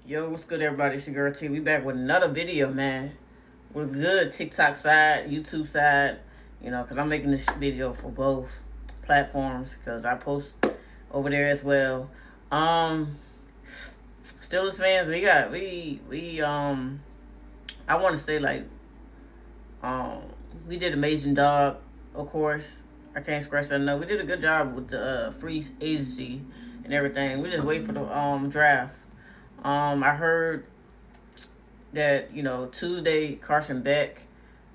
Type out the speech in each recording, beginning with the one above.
Yo, what's good, everybody? It's your girl T. We back with another video, man. We're good TikTok side, YouTube side, because I'm making this video for both platforms because I post over there as well. Steelers fans, I want to say we did amazing job. Of course, I can't scratch that enough. We did a good job with the free agency and everything. We just wait for the draft. I heard that Tuesday Carson Beck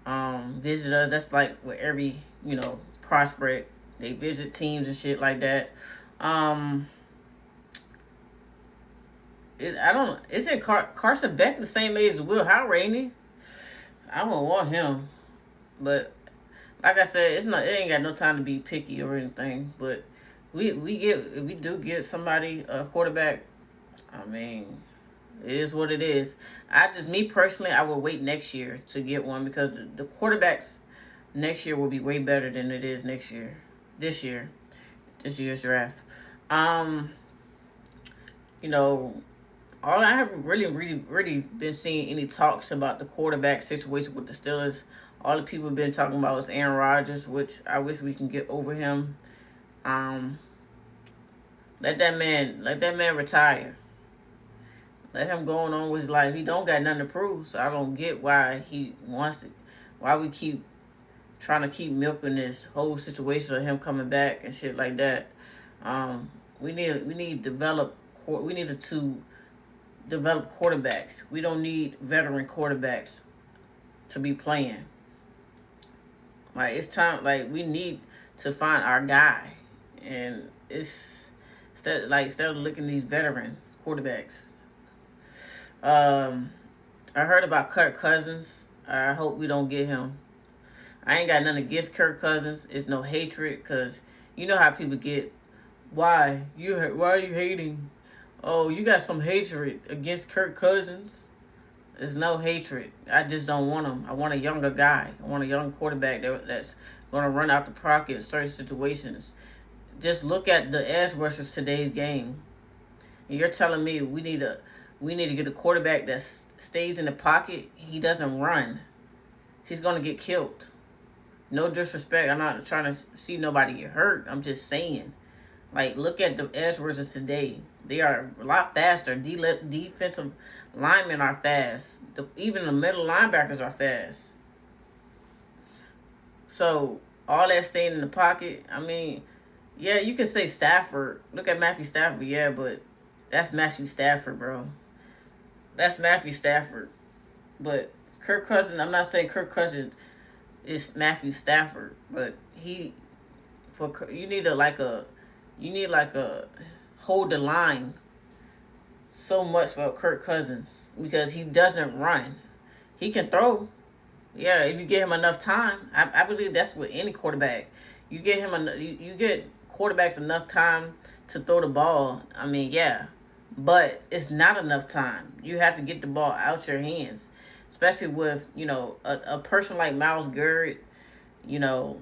visited us. That's like with every prospect, they visit teams and shit like that. Isn't Carson Beck the same age as Will Howard, ain't he? I don't want him, but like I said, it ain't got no time to be picky or anything. But if we do get somebody a quarterback, I mean, it is what it is. Me personally, I will wait next year to get one because the quarterbacks next year will be way better than it is this year's draft. All I haven't really been seeing any talks about the quarterback situation with the Steelers. All the people have been talking about is Aaron Rodgers, which I wish we can get over him. Let that man retire. Let him go on with his life. He don't got nothing to prove, so I don't get why he wants it. Why we keep trying to keep milking this whole situation of him coming back and shit like that. We need to develop quarterbacks. We don't need veteran quarterbacks to be playing. Like, it's time. Like, we need to find our guy, and it's instead of looking at these veteran quarterbacks. I heard about Kirk Cousins. I hope we don't get him. I ain't got nothing against Kirk Cousins. It's no hatred, because you know how people get. Why are you hating? Oh, you got some hatred against Kirk Cousins. There's no hatred. I just don't want him. I want a younger guy. I want a young quarterback that's going to run out the pocket in certain situations. Just look at the edge rushers today's game. And you're telling me we need to get a quarterback that stays in the pocket. He doesn't run. He's going to get killed. No disrespect. I'm not trying to see nobody get hurt. I'm just saying. Like, look at the edge rushers today. They are a lot faster. Defensive linemen are fast. Even the middle linebackers are fast. So, all that staying in the pocket, I mean, yeah, you can say Stafford. Look at Matthew Stafford, yeah, but that's Matthew Stafford, bro. That's Matthew Stafford. But Kirk Cousins, I'm not saying Kirk Cousins is Matthew Stafford, but you need a hold the line so much for Kirk Cousins because he doesn't run. He can throw. Yeah, if you give him enough time, I believe that's with any quarterback. You get quarterbacks enough time to throw the ball. I mean, yeah, but it's not enough time. You have to get the ball out your hands, especially with a person like Myles Garrett. I'm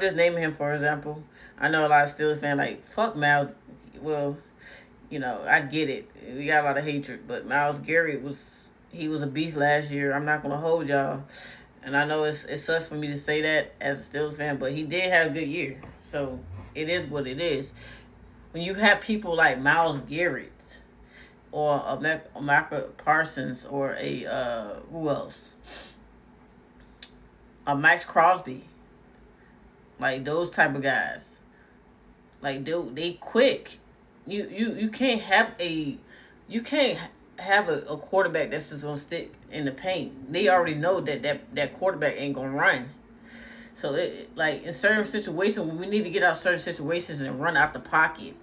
just naming him for example. I know a lot of Steelers fans like fuck Myles. Well, I get it. We got a lot of hatred, but Myles Garrett was a beast last year. I'm not gonna hold y'all, and I know it sucks for me to say that as a Steelers fan, but he did have a good year, so it is what it is. When you have people like Myles Garrett or a Micah Parsons or a who else, a Max Crosby, like those type of guys, like they quick. You can't have a quarterback that's just gonna stick in the paint. They already know that quarterback ain't gonna run. So like in certain situations, we need to get out certain situations and run out the pocket,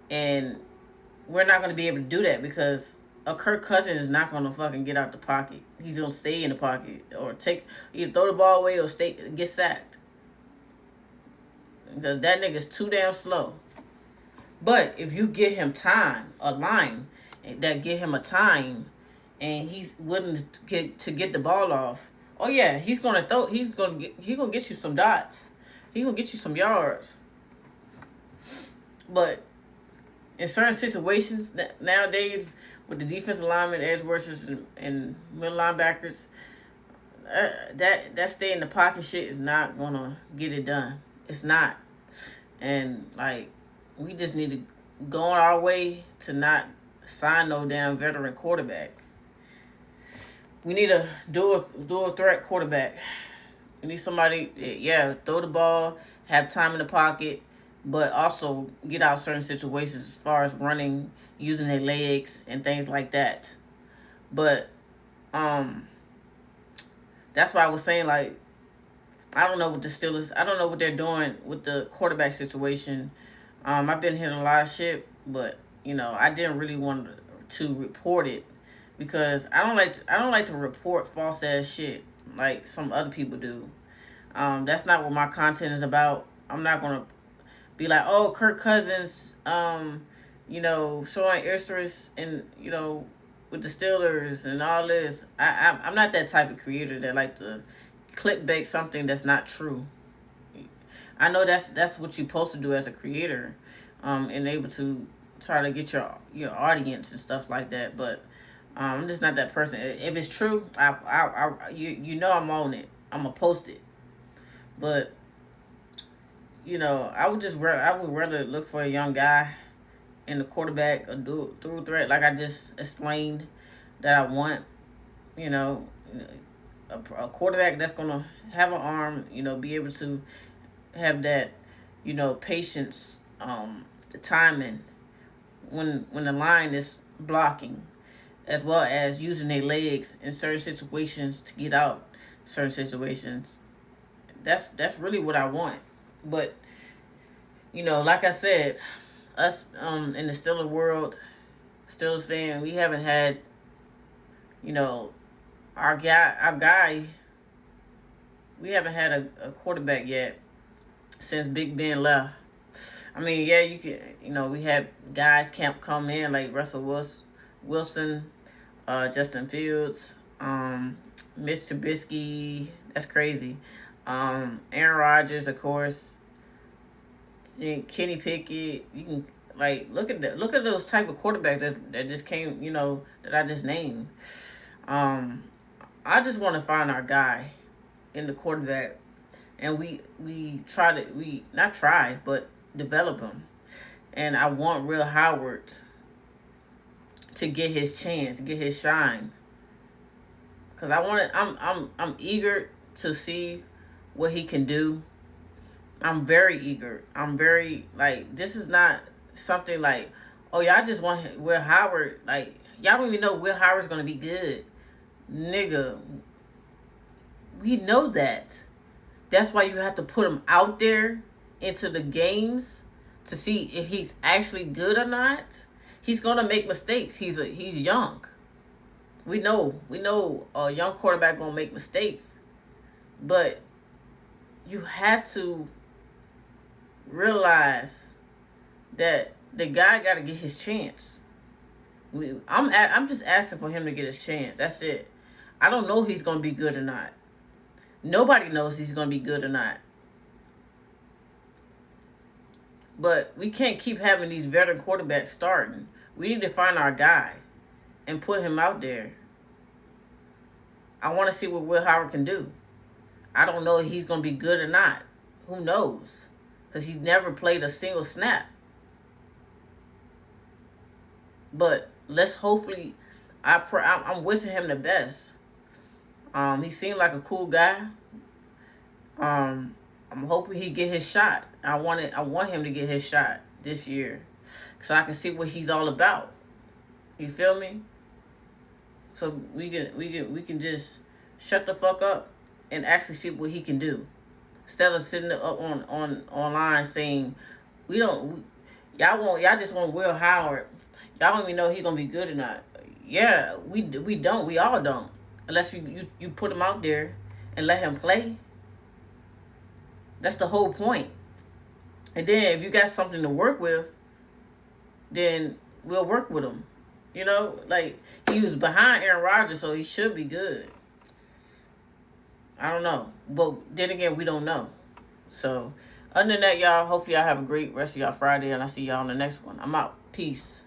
and we're not gonna be able to do that because a Kirk Cousins is not gonna fucking get out the pocket. He's gonna stay in the pocket or either throw the ball away or get sacked because that nigga's too damn slow. But if you give him time, a line that give him a time, and he's willing to get the ball off, oh yeah, he's gonna throw. He's gonna get you some dots. He's gonna get you some yards. But in certain situations nowadays with the defensive linemen, edge rushers, and middle linebackers, that stay in the pocket shit is not gonna get it done. It's not, and like we just need to go on our way to not sign no damn veteran quarterback. We need a dual threat quarterback. We need somebody, yeah, throw the ball, have time in the pocket, but also get out certain situations as far as running, using their legs and things like that. But that's why I was saying, like, I don't know what the Steelers, I don't know what they're doing with the quarterback situation. I've been hitting a lot of shit, but I didn't really want to report it because I don't like to report false ass shit like some other people do. That's not what my content is about. I'm not gonna be like, oh, Kirk Cousins, showing interest in, with the Steelers and all this. I'm not that type of creator that like to clickbait something that's not true. I know that's what you're supposed to do as a creator, and able to try to get your audience and stuff like that. But I'm just not that person. If it's true, I'm on it. I'm gonna post it. But I would rather look for a young guy in the quarterback, a through threat, like I just explained that I want. A quarterback that's gonna have an arm. Be able to have that, patience, the timing when the line is blocking, as well as using their legs in certain situations to get out certain situations. That's really what I want. But like I said, us in the Steelers world, Steelers fan, we haven't had, our guy. We haven't had a quarterback yet since Big Ben left. I mean, yeah, you can. We had guys come in like Russell Wilson, Justin Fields, Mitch Trubisky. That's crazy. Aaron Rodgers, of course. Kenny Pickett. You can look at those type of quarterbacks that just came. That I just named. I just want to find our guy in the quarterback, and we not try but develop him, and I want Will Howard to get his chance, get his shine, because I'm eager to see what he can do. I'm very eager. I'm very this is not something like, oh, y'all just want Will Howard. Like, y'all don't even know Will Howard's gonna be good, nigga. We know that. That's why you have to put him out there into the games to see if he's actually good or not. He's gonna make mistakes. He's young. We know a young quarterback gonna make mistakes, but you have to realize that the guy got to get his chance. I'm just asking for him to get his chance. That's it. I don't know if he's gonna be good or not. Nobody knows he's gonna be good or not. But we can't keep having these veteran quarterbacks starting. We need to find our guy and put him out there. I want to see what Will Howard can do. I don't know if he's going to be good or not. Who knows? Because he's never played a single snap. But let's hopefully, I'm wishing him the best. He seemed like a cool guy. I'm hoping he get his shot. I want him to get his shot this year, so I can see what he's all about. You feel me? So we can just shut the fuck up and actually see what he can do, instead of sitting up online saying y'all just want Will Howard. Y'all don't even know he's gonna be good or not. Yeah, we don't. We all don't, unless you put him out there and let him play. That's the whole point. And then if you got something to work with, then we'll work with him. He was behind Aaron Rodgers, so he should be good. I don't know. But then again, we don't know. So, other than that, y'all, hopefully y'all have a great rest of y'all Friday, and I'll see y'all on the next one. I'm out. Peace.